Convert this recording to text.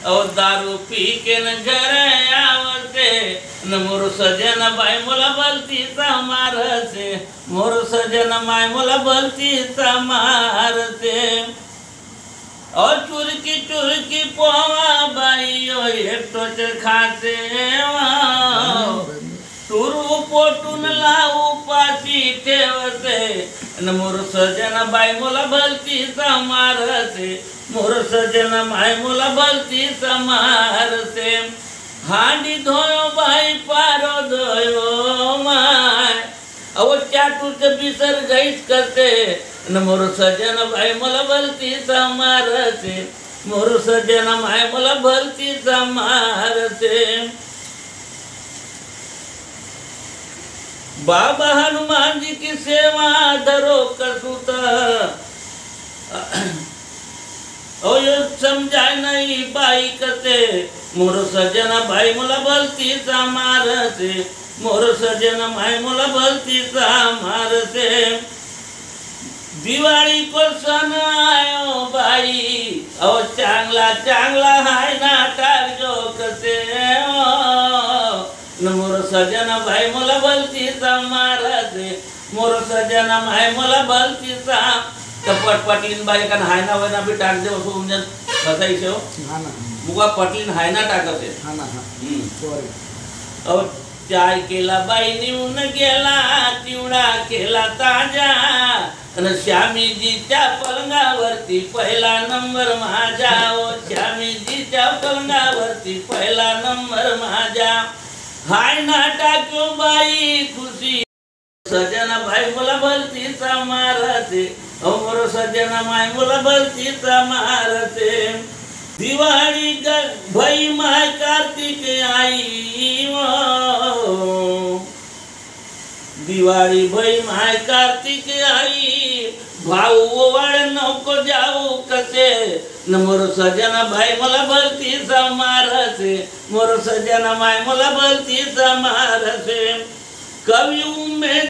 और दारू पी के न घर आवते न मोर सजन भाई मोला बलती मारते मोर सजन माय मोला बलती मारते और चुरकी पोवा बाई एकटोच खाते तुरु पोटून लावू पाची ठेवते न मोर सजन बाई मोला बलती मारते मोर सजन माय मोला बलती मारते हांडी धोयो बाई पारो धोयो माय अव चाटूच बिसर गईच करते न मोर सजन भाई मला बलती मारते मोर सजन माय मला बलती मारते बाबा हनुमान जी की सेवा धरो कसुत ओ ये समझाय नहीं बाई कते मोर सजन भाई मला बलती मारते मोर सजन माय मला बलती मारते दिवाळी को सन आयो बाई ओ चांगला चांगला हाय नाटक जो कसे न मोर सजन भाई मला बलती मारते मोर सजन माय मला बलती कपट पटलीन बाई का हाय ना वना भी टाक दे उसको म्हणजे बताई से हां ना मुगा पटलीन हाय ना टाकते हां ना हां और चाय केला बाई निवून गेला चिवडा केला ताजा आणि श्यामीजीच्या पलंगावरती पहिला नंबर माझा ओ श्यामीजीच्या पलंगावरती पहिला नंबर माझा हाय ना टाक्यो बाई खुशी सजन भाई मला बलती मारते ओ मोर सजन माय मला बलती मारते दिवाळी भई माय कार्तिक आई दिवाळी भई माय कार्तिक आई भाऊ ओवाळ नको जाऊ कसे न मोर सजन भाई मला बलती मारते मोर सजन माय मला बलती मारते कवि उमेद